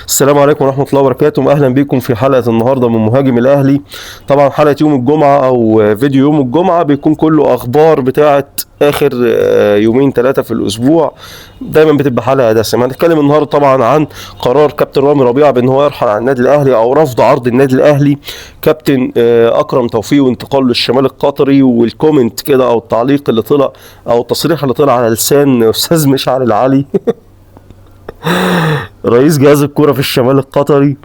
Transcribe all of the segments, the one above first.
السلام عليكم ورحمة الله وبركاته، أهلا بكم في حلقة النهاردة من مهاجم الأهلي. طبعا حلقة يوم الجمعة أو فيديو يوم الجمعة بيكون كله أخبار بتاعة آخر يومين ثلاثة في الأسبوع. دايما بتبقى حلقة دسمة. هنتكلم النهاردة طبعا عن قرار كابتن رامي ربيعة بأن هو يرحل عن النادي الأهلي أو رفض عرض النادي الأهلي كابتن أكرم توفيق وانتقاله للشمال القطري، والكومنت كده أو التعليق اللي طلع أو التصريح اللي طلع على لسان أستاذ مشعل العلي رئيس جهاز الكرة في الشمال القطري.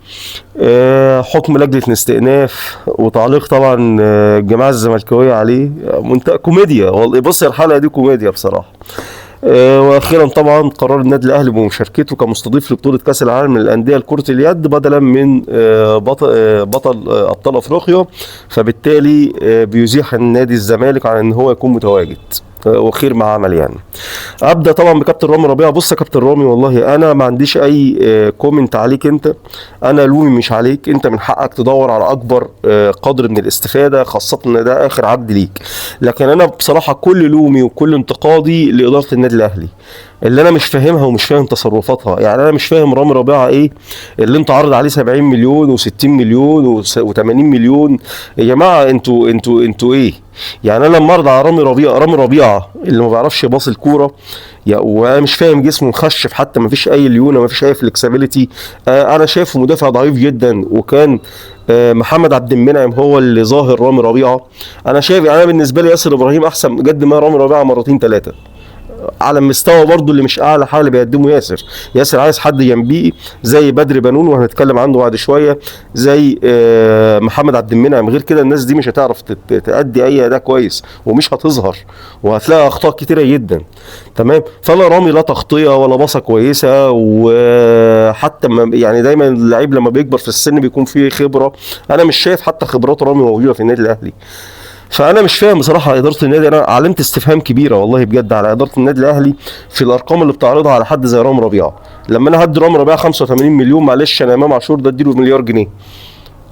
حكم لجنة الاستئناف وتعليق طبعا الجماعة الزملكاوية عليه. كوميديا والله. بص الحلقة دي كوميديا بصراحة. واخيرا طبعا قرار النادي الاهلي بمشاركته كمستضيف لبطوله كاس العالم للانديه لكره اليد بدلا من بطل ابطال افريقيا، فبالتالي بيزيح النادي الزمالك عن ان هو يكون متواجد، وخير ما عمل يعني. ابدا طبعا بكابتن رامي ربيعه. بص يا كابتن رامي، والله انا ما عنديش اي كومنت عليك انت، انا لومي مش عليك. انت من حقك تدور على اكبر قدر من الاستفاده، خاصه ان ده اخر عقد ليك. لكن انا بصراحه كل لومي وكل انتقادي لاداره النادي الاهلي اللي انا مش فاهمها ومش فاهم تصرفاتها. يعني انا مش فاهم رامي ربيعه ايه اللي انت عارض عليه 70 مليون و60 مليون و80 مليون. يا جماعه انتوا ايه؟ يعني انا لما اعرض على رامي ربيعه اللي ما بيعرفش يباص الكوره، وانا مش فاهم جسمه مخشف، حتى ما فيش اي ليونه، ما فيش اي فلكسبيليتي. انا شايفه مدافع ضعيف جدا، وكان محمد عبد المنعم هو اللي ظاهر رامي ربيعه. انا شايف يعني انا بالنسبه لي ياسر ابراهيم احسن قد ما رامي ربيعه مرتين ثلاثه، على المستوى برضو اللي مش اعلى حاجه اللي بيقدمه ياسر عايز حد جنبيه زي بدر بنون، وهنتكلم عنه بعد شويه، زي محمد عبد المنعم. غير كده الناس دي مش هتعرف تأدي اي اداء كويس، ومش هتظهر، وهتلاقي اخطاء كتيره جدا. تمام. فلا رامي لا تغطيه ولا باصه كويسه، وحتى يعني دايما اللعيب لما بيكبر في السن بيكون فيه خبره. انا مش شايف حتى خبرات رامي موجوده في النادي الاهلي. فانا مش فاهم بصراحه اداره النادي. انا علامه استفهام كبيره والله بجد على اداره النادي الاهلي في الارقام اللي بتعرضها على حد زي رامي ربيعه. لما انا هدي رامي ربيعه 85 مليون، معلش انا امام عاشور ده اديله مليار جنيه،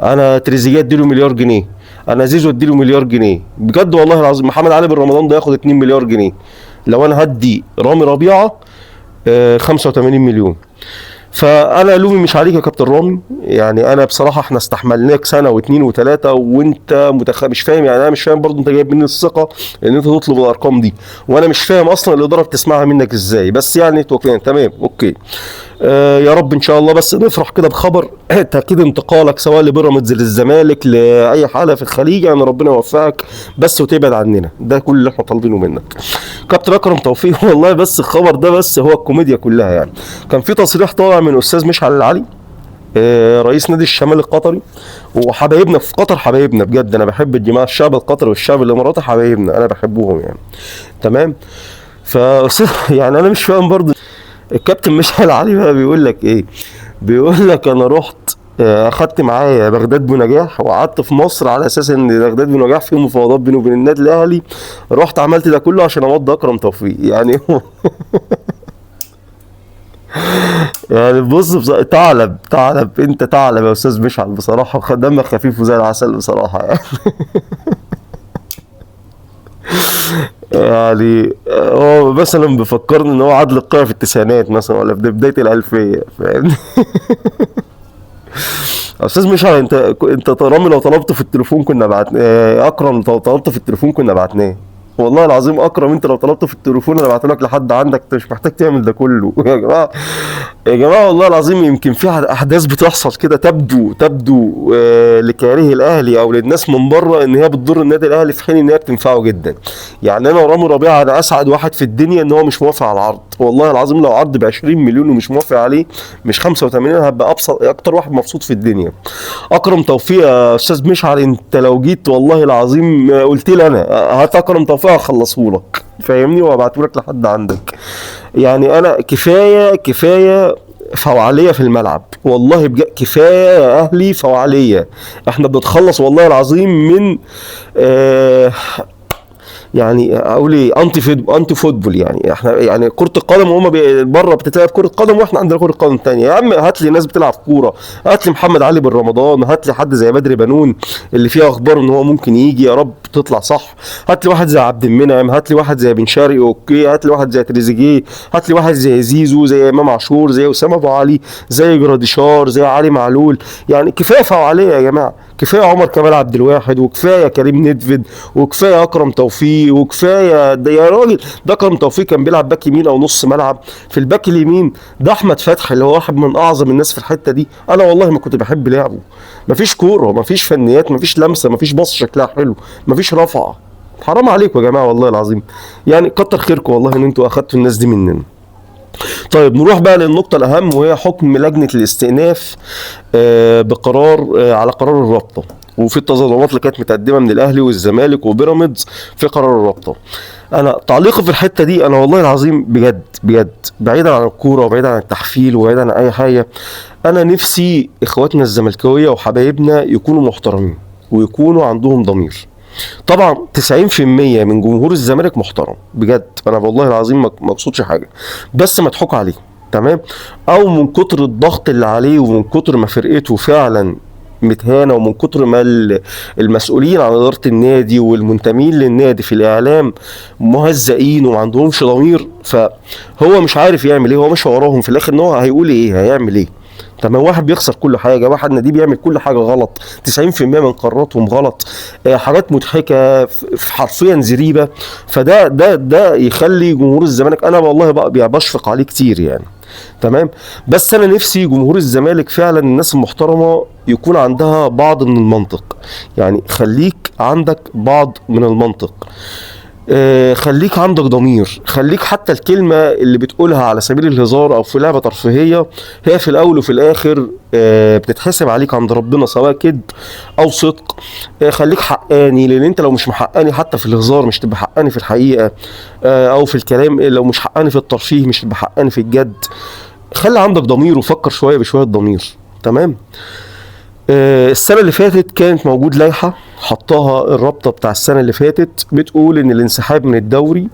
انا تريزيجيه اديله مليار جنيه، انا زيزو اديله مليار جنيه بجد والله العظيم. محمد علي بن رمضان ده ياخد 2 مليار جنيه لو انا هدي رامي ربيعه 85 مليون. فانا لومي مش عليك يا كابتن رامي. يعني انا بصراحه احنا استحملناك سنه واثنين وثلاثه وانت مش فاهم. يعني انا مش فاهم برضو انت جايب مني الثقه ان انت تطلب الارقام دي، وانا مش فاهم اصلا الاداره بتسمعها منك ازاي. بس يعني تمام اوكي. يا رب ان شاء الله بس نفرح كده بخبر تاكيد انتقالك سواء لبيراميدز للزمالك لاي حاله في الخليج. يعني ربنا يوفقك بس وتبعد عننا، ده كل اللي احنا طالبينه منك. كابتن اكرم توفيق والله بس الخبر ده بس هو الكوميديا كلها. يعني كان في تصريح طالع من استاذ مشعل العلي رئيس نادي الشمال القطري، وحبايبنا في قطر حبايبنا بجد. انا بحب الجماعه، الشعب القطري والشعب الاماراتي حبايبنا، انا بحبهم يعني. تمام. ف يعني انا مش فاهم برضه الكابتن مشعل علي بقى بيقول لك ايه. بيقول لك انا رحت اخدت معايا بغداد بنجاح وقعدت في مصر على اساس ان بغداد بنجاح فيه مفاوضات بينه وبين النادي الاهلي، رحت عملت ده كله عشان امضي اكرم توفيق. يعني يعني بص ثعلب انت ثعلب يا استاذ مشعل بصراحه، دمك خفيف وزي العسل بصراحه يعني. يعني هو مثلا بيفكرني ان هو عادل القيع في التسعينات مثلا، ولا في بدايه الالفيه، فاهمني؟ استاذ مشعل انت رامي لو طلبته في التليفون كنا بعتناه، اكرم لو طلبته في التليفون كنا بعتناه والله العظيم. اكرم انت لو طلبته في التليفون انا بعته لك لحد عندك، انت مش محتاج تعمل ده كله. يا جماعه يا جماعه والله العظيم يمكن في احداث بتحصل كده تبدو لكاره الاهلي او للناس من بره ان هي بتضر النادي الاهلي، في حين ان هي بتنفعه جدا. يعني انا ورامي ربيعه انا اسعد واحد في الدنيا ان هو مش موافق على العرض والله العظيم. لو عرض ب 20 مليون ومش موافق عليه مش 85 هبقى ابسط اكتر واحد مبسوط في الدنيا. اكرم توفيق يا استاذ مشعل انت لو جيت والله العظيم قلت لي انا هات اكرم توفيق هخلصه لك، فاهمني، وابعته لك لحد عندك. يعني انا كفايه فوعاليه في الملعب والله بجد. كفايه يا اهلي فوعاليه. احنا بنتخلص والله العظيم من يعني اقول ايه، انتي فوتبول. يعني احنا يعني كره القدم وهم بره بتتلعب كره قدم، واحنا عندنا كره قدم تانية. يا عم هات لي ناس بتلعب كوره، هات لي محمد علي بن رمضان، هات لي حد زي بدر بنون اللي فيه اخبار ان هو ممكن يجي، يا رب تطلع صح. هات لي واحد زي عبد المنعم، هات لي واحد زي بن شرقي، اوكي، هات لي واحد زي تريزيجيه، هات لي واحد زي زيزو، زي امام عاشور، زي اسامه ابو علي، زي جراديشار، زي علي معلول. يعني كفايه فعاليه يا جماعه، كفايه عمر كمال عبد الواحد، وكفايه كريم ندفد، وكفايه اكرم توفيق، وكفايه ده يا راجل. ده اكرم توفيق كان بيلعب باك يمين او نص ملعب. في الباك اليمين ده احمد فتحي اللي هو واحد من اعظم الناس في الحته دي. انا والله ما كنت بحب لعبه. مفيش كوره، مفيش فنيات، مفيش لمسه، مفيش باص شكلها حلو، مفيش رفعه. حرام عليكم يا جماعه والله العظيم. يعني كتر خيركم والله ان انتوا اخدتوا الناس دي مننا. طيب نروح بقى للنقطة الأهم، وهي حكم لجنة الاستئناف بقرار على قرار الرابطة، وفي التظلمات اللي كانت متقدمة من الأهلي والزمالك وبيراميدز في قرار الرابطة. أنا تعليقي في الحتة دي، أنا والله العظيم بجد بجد، بعيدا عن الكورة وبعيدا عن التحفيل وبعيدا عن أي حاجة، أنا نفسي إخواتنا الزملكاوية وحبايبنا يكونوا محترمين ويكونوا عندهم ضمير. طبعا 90% من جمهور الزمالك محترم بجد، انا والله العظيم ما اقصدش حاجه، بس مضحوك عليه. تمام. او من كتر الضغط اللي عليه، ومن كتر ما فرقته فعلا متهانه، ومن كتر ما المسؤولين عن اداره النادي والمنتمين للنادي في الاعلام مهزئين وما عندهمش ضمير، فهو مش عارف يعمل ايه. هو ماشي وراهم في الاخر، ان هو هيقول ايه، هيعمل ايه. تمام. واحد بيخسر كل حاجه، واحد نادي بيعمل كل حاجه غلط، 90% من قراراتهم غلط، حاجات مضحكه حرفيا زريبه. فده يخلي جمهور الزمالك، انا والله بقى بشفق عليه كتير يعني. تمام. بس انا نفسي جمهور الزمالك فعلا، الناس المحترمه يكون عندها بعض من المنطق. يعني خليك عندك بعض من المنطق، خليك عندك ضمير، خليك حتى الكلمة اللي بتقولها على سبيل الهزار او في لعبة ترفيهية، هي في الاول وفي الاخر بتتحسب عليك عند ربنا، سواء كذب او صدق. خليك حقاني، لان انت لو مش محقاني حتى في الهزار مش تبقى حقاني في الحقيقة، او في الكلام لو مش حقاني في الترفيه مش تبقى حقاني في الجد. خلي عندك ضمير وفكر شوية بشوية ضمير. تمام. السنة اللي فاتت كانت موجود لائحة حطها الرابطة بتاع السنة اللي فاتت، بتقول ان الانسحاب من الدوري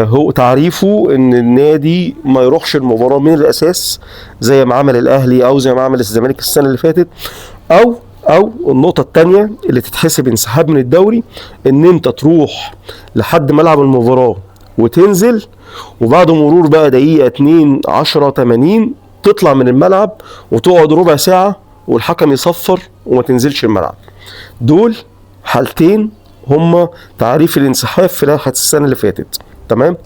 هو تعريفه ان النادي ما يروحش المباراة من الاساس زي ما عمل الاهلي او زي ما عمل الزمالك السنة اللي فاتت، او النقطة التانية اللي تتحسب انسحاب من الدوري، ان انت تروح لحد ملعب المباراة وتنزل، وبعد مرور بقى دقيقة 2 10 80 تطلع من الملعب وتقعد ربع ساعة والحكم يصفر وما تنزلش الملعب. دول حالتين هما تعريف الانسحاب في لائحة السنة اللي فاتت. تمام.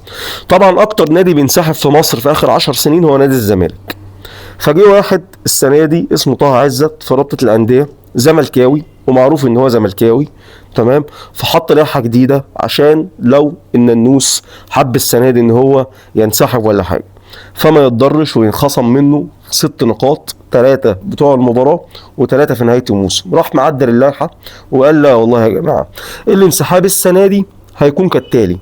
طبعا اكتر نادي بينسحب في مصر في اخر 10 سنين هو نادي الزمالك. فجي واحد السنة دي اسمه طه عزت في رابطة الأندية، زملكاوي ومعروف ان هو زملكاوي. تمام. فحط لائحة جديدة عشان لو النانوس حب السنة دي ان هو ينسحب ولا حاجة، فما يتضرش وينخصم منه 6 نقاط، 3 بتوع المباراة و3 في نهاية الموسم. راح معدل اللائحة وقال لا والله يا جماعة، الانسحاب السنة دي هيكون كالتالي: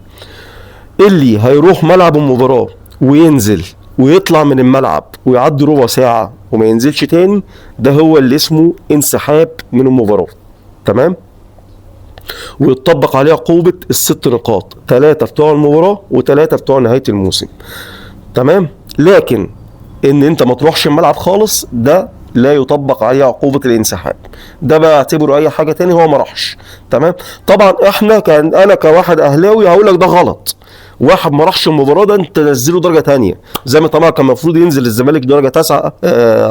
اللي هيروح ملعب المباراة وينزل ويطلع من الملعب ويعدي ربع ساعة وما ينزلش تاني، ده هو اللي اسمه انسحاب من المباراة. تمام. ويطبق عليه عقوبة ال6 نقاط، 3 بتوع المباراة و3 بتوع نهاية الموسم. تمام. لكن ان انت ما تروحش الملعب خالص، ده لا يطبق عليه عقوبة الانسحاب، ده بقى اعتبره اي حاجة تاني، هو ما راحش. تمام. طبعا انا كواحد اهلاوي هقول لك ده غلط. واحد ما راحش المباراه ده انت نزله درجه تانية، زي ما طبعا كان المفروض ينزل الزمالك درجه 9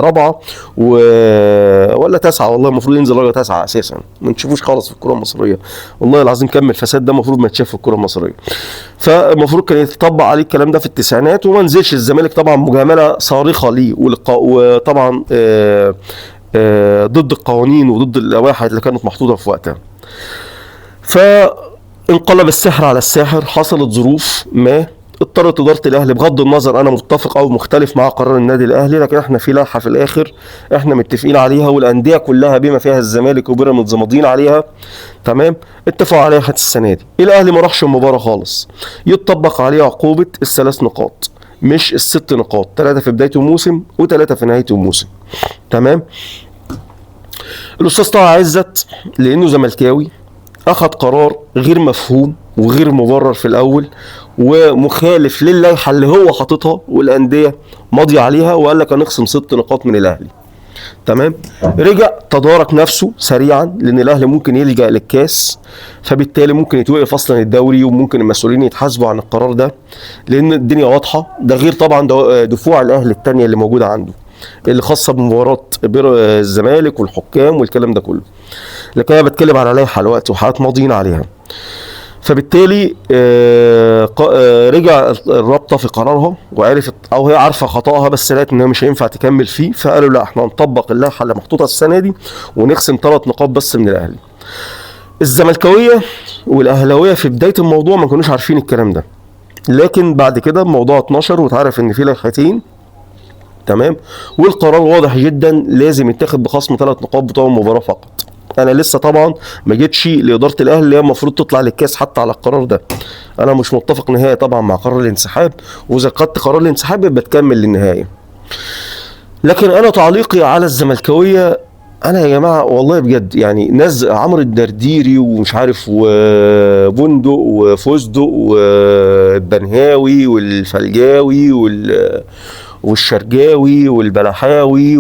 رابعه ولا 9، والله المفروض ينزل درجه 9 اساسا، ما نشوفوش خالص في الكره المصريه. والله العظيم كم الفساد ده المفروض ما يتشاف في الكره المصريه. فالمفروض كان يتطبق عليه الكلام ده في التسعينات وما نزلش الزمالك، طبعا مجامله صارخه ليه وطبعا ضد القوانين وضد اللوائح اللي كانت محطوطه في وقتها. انقلب السحر على الساحر، حصلت ظروف ما اضطرت اداره الاهلي، بغض النظر انا متفق او مختلف مع قرار النادي الاهلي، لكن احنا في لائحه في الاخر احنا متفقين عليها، والانديه كلها بما فيها الزمالك وبيراميدز ماضيين عليها. تمام. اتفقوا عليها حتى السنه دي. الاهلي ما راحش المباراه خالص، يتطبق عليه عقوبه ال3 نقاط مش ال6 نقاط، 3 في بدايه الموسم و3 في نهايه الموسم. تمام. الاستاذ طه عزت لانه زملكاوي اخد قرار غير مفهوم وغير مبرر في الاول، ومخالف للائحه اللي هو حاططها والانديه ماضيه عليها، وقال لك هنخصم 6 نقاط من الاهلي. تمام. رجع تدارك نفسه سريعا، لان الاهلي ممكن يلجأ للكاس، فبالتالي ممكن يتوقف اصلا الدوري، وممكن المسؤولين يتحاسبوا عن القرار ده، لان الدنيا واضحه. ده غير طبعا دفوع الاهلي الثانيه اللي موجوده عنده، اللي خاصه بمباراه الزمالك والحكام والكلام ده كله. لكن انا بتكلم على لائحه الوقت وحالات ماضيين عليها. فبالتالي رجع الرابطه في قرارها وعرفت، او هي عارفه خطأها بس لقت انها مش هينفع تكمل فيه، فقالوا لا احنا هنطبق اللائحه اللي محطوطه السنه دي ونخصم 3 نقاط بس من الاهلي. الزملكاويه والاهلاويه في بدايه الموضوع ما كانوش عارفين الكلام ده، لكن بعد كده الموضوع اتنشر واتعرف ان في لائحتين. تمام. والقرار واضح جدا، لازم يتاخد بخصم 3 نقاط بتوع المباراه فقط. انا لسه طبعا ما جيتش لاداره الاهلي اللي هي المفروض تطلع للكاس حتى على القرار ده. انا مش متفق نهائي طبعا مع قرار الانسحاب، واذا خدت قرار الانسحاب يبقى تكمل للنهايه. لكن انا تعليقي على الزملكاويه، انا يا جماعه والله بجد يعني ناس عمرو الدرديري ومش عارف وبندق وفستق والبنهاوي والفلجاوي والشرجاوي والبلحاوي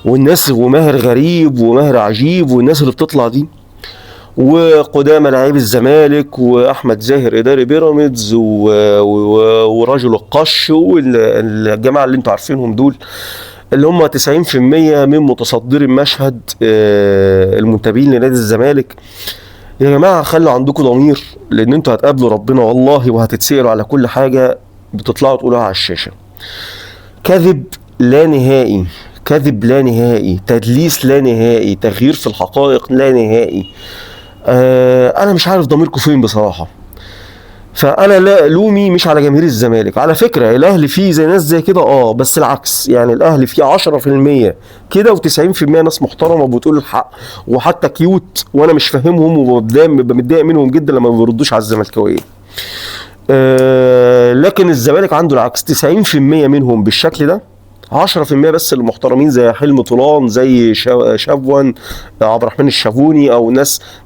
والناس وماهر غريب وماهر عجيب والناس اللي بتطلع دي، وقدامى لاعبي الزمالك واحمد زاهر اداري بيراميدز ورجل القش والجماعه اللي انتوا عارفينهم دول، اللي هم 90% من متصدري المشهد المنتمين لنادي الزمالك. يا جماعه خلوا عندكم ضمير، لان انتوا هتقابلوا ربنا والله وهتتسألوا على كل حاجه بتطلعوا تقولوها على الشاشه. كذب لا نهائي، كذب لا نهائي، تدليس لا نهائي، تغيير في الحقائق لا نهائي. انا مش عارف ضميركم فين بصراحه. فانا لا لومي مش على جماهير الزمالك، على فكره الاهلي فيه زي ناس زي كده بس العكس، يعني الاهلي فيه 10% كده و90% ناس محترمه وبتقول الحق وحتى كيوت، وانا مش فاهمهم وببقى متضايق منهم جدا لما ما بيردوش على الزملكاويه. لكن الزمالك عنده العكس، 90% منهم بالشكل ده، 10% بس اللي محترمين زي حلمي طولان، زي شافوان عبد الرحمن الشافوني، او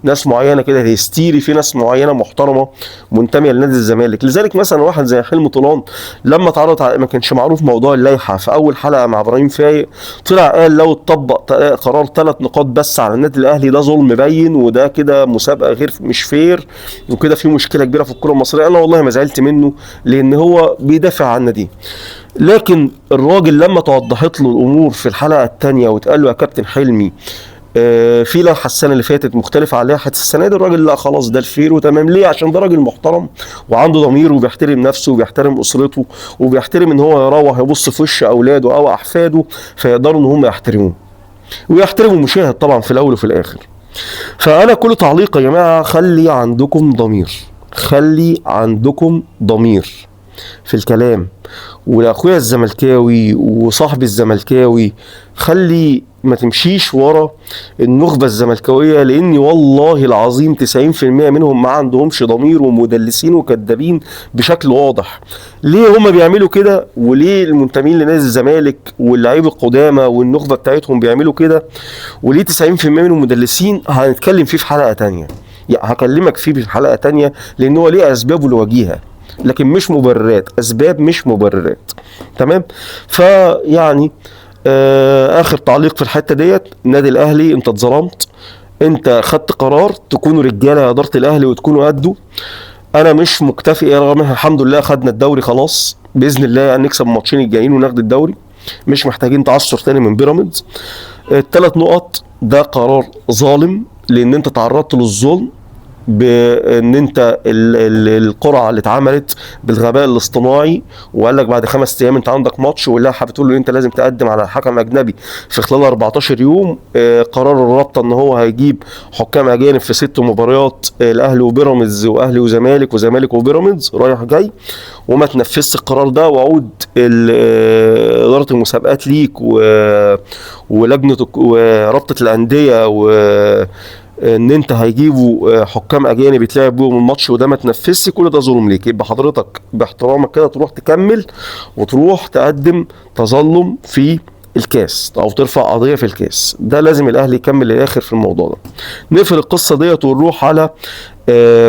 ناس معينه كده هيستيري، في ناس معينه محترمه منتميه لنادي الزمالك. لذلك مثلا واحد زي حلمي طولان لما اتعرض ما كانش معروف موضوع اللائحه، في اول حلقه مع ابراهيم فايق طلع قال لو اتطبق قرار 3 نقاط بس على النادي الاهلي ده ظلم بين، وده كده مسابقه غير مش فير، وكده في مشكله كبيره في الكره المصريه. انا والله ما زعلت منه، لان هو بيدافع عن النادي. لكن الراجل لما توضحت له الامور في الحلقه الثانيه واتقال له يا كابتن حلمي في لائحه السنه اللي فاتت مختلفه عن لائحه السنه دي، الراجل لا خلاص ده الفير وتمام. ليه؟ عشان ده راجل محترم وعنده ضمير وبيحترم نفسه وبيحترم اسرته وبيحترم ان هو يروح يبص في وش اولاده او احفاده فيقدروا ان هم يحترموه ويحترموا المشاهد طبعا في الاول وفي الاخر. فانا كل تعليق يا جماعه، خلي عندكم ضمير، خلي عندكم ضمير في الكلام. ولاخويا الزملكاوي وصاحبي الزملكاوي، خلي ما تمشيش ورا النخبه الزملكاويه، لاني والله العظيم 90% منهم ما عندهمش ضمير ومدلسين وكذابين بشكل واضح. ليه هم بيعملوا كده؟ وليه المنتمين لنادي الزمالك واللعيبه القدامى والنخبه بتاعتهم بيعملوا كده؟ وليه 90% منهم مدلسين؟ هنتكلم فيه في حلقه تانية، يعني هكلمك فيه في حلقه تانية، لان هو ليه اسبابه الوجيهه لكن مش مبررات، اسباب مش مبررات. تمام. فيعني اخر تعليق في الحته ديت، النادي الاهلي انت اتظلمت، انت خدت قرار تكونوا رجاله يا اداره الاهلي وتكونوا قده. انا مش مكتفي رغم ان الحمد لله خدنا الدوري خلاص باذن الله، يعني نكسب الماتشين الجايين وناخد الدوري، مش محتاجين تعثر تاني من بيراميدز. ال3 نقط ده قرار ظالم، لان انت تعرضت للظلم بان انت القرعه اللي اتعملت بالغباء الاصطناعي، وقال لك بعد 5 ايام انت عندك ماتش، واللائحه بتقول له انت لازم تقدم على حكم اجنبي في خلال 14 يوم. قرار الرابطه ان هو هيجيب حكام اجانب في 6 مباريات، الاهلي وبيراميدز واهلي وزمالك وزمالك وبيراميدز رايح جاي، وما تنفذش القرار ده. وعود اداره المسابقات ليك ولجنه ورابطه الانديه ان انت هيجيبوا حكام اجانب يتلعب بيهم الماتش، وده ما تنفذش، كل ده ظلم ليك. يبقى حضرتك باحترامك كده تروح تكمل وتروح تقدم تظلم في الكاس او ترفع قضيه في الكاس. ده لازم الاهلي يكمل للاخر في الموضوع ده. نقفل القصه ديت ونروح على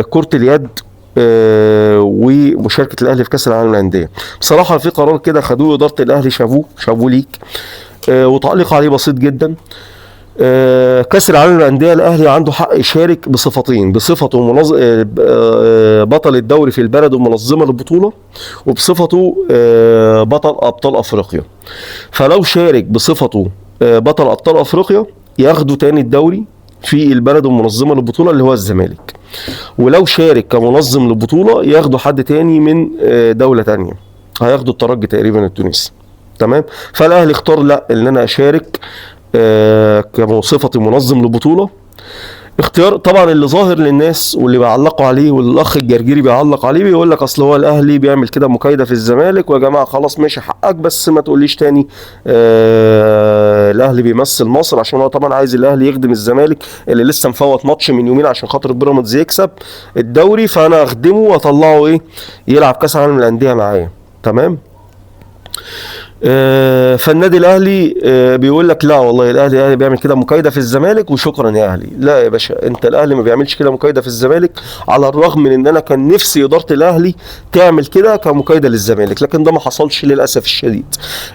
كره اليد ومشاركه الاهلي في كاس العالم للانديه. بصراحه في قرار كده خدوه اداره الاهلي، شافوه ليك، وتعليق عليه بسيط جدا. كاس العالم للانديه الاهلي عنده حق يشارك بصفتين، بصفته بطل الدوري في البلد ومنظمه للبطوله، وبصفته بطل ابطال افريقيا. فلو شارك بصفته بطل ابطال افريقيا ياخدوا تاني الدوري في البلد المنظمه للبطوله اللي هو الزمالك، ولو شارك كمنظم للبطوله ياخدوا حد تاني من دوله تانيه، هياخدوا الترجي تقريبا التونسي. تمام. فالاهلي اختار لا، ان انا اشارك كصفتي منظم لبطوله. اختيار طبعا اللي ظاهر للناس واللي بيعلقوا عليه، والاخ الجرجيري بيعلق عليه بيقول لك اصل هو الاهلي بيعمل كده مكايده في الزمالك، ويا جماعه خلاص ماشي حقك بس ما تقوليش تاني الاهلي بيمثل مصر، عشان هو طبعا عايز الاهلي يخدم الزمالك اللي لسه مفوت ماتش من يومين عشان خاطر بيراميدز يكسب الدوري، فانا اخدمه واطلعه ايه يلعب كاس العالم للانديه معايا. تمام. فالنادي الاهلي بيقول لك لا والله الاهلي بيعمل كده مكايده في الزمالك وشكرا يا اهلي. لا يا باشا، انت الاهلي ما بيعملش كده مكايده في الزمالك، على الرغم من ان انا كان نفسي اداره الاهلي تعمل كده كمكايده للزمالك، لكن ده ما حصلش للاسف الشديد.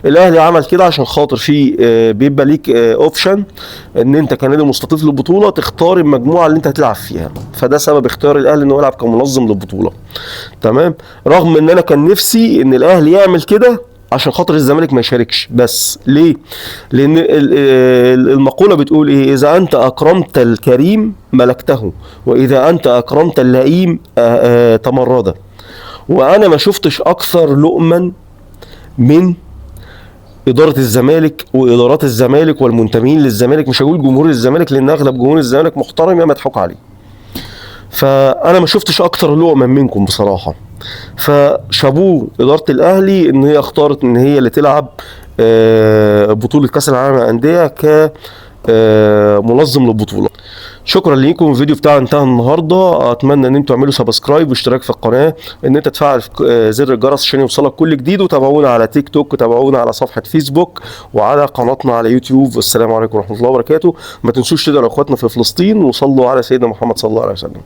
الاهلي عمل كده عشان خاطر في بيبقى ليك اوبشن ان انت كنادي مستضيف للبطوله تختار المجموعه اللي انت هتلعب فيها، فده سبب اختيار الاهلي انه يلعب كمنظم للبطوله. تمام. رغم ان انا كان نفسي ان الاهلي يعمل كده عشان خاطر الزمالك ما يشاركش. بس ليه؟ لان المقولة بتقول ايه؟ اذا انت اكرمت الكريم ملكته، واذا انت اكرمت اللئيم تمرده. وانا ما شفتش اكثر لؤما من ادارة الزمالك وادارات الزمالك والمنتمين للزمالك، مش هقول جمهور الزمالك لان اغلب جمهور الزمالك محترم يا مضحوك عليه. فانا ما شفتش اكتر لؤما منكم بصراحة. فشابوه اداره الاهلي ان هي اختارت ان هي اللي تلعب بطوله كاس العالم للانديه كمنظم للبطوله. شكرا ليكم. الفيديو بتاعنا انتهى النهارده. اتمنى ان انتم تعملوا سبسكرايب واشتراك في القناه، ان انت تفعل زر الجرس عشان يوصلك كل جديد، وتابعونا على تيك توك، وتابعونا على صفحه فيسبوك، وعلى قناتنا على يوتيوب. والسلام عليكم ورحمه الله وبركاته. ما تنسوش تدعوا لاخواتنا في فلسطين، وصلوا على سيدنا محمد صلى الله عليه وسلم.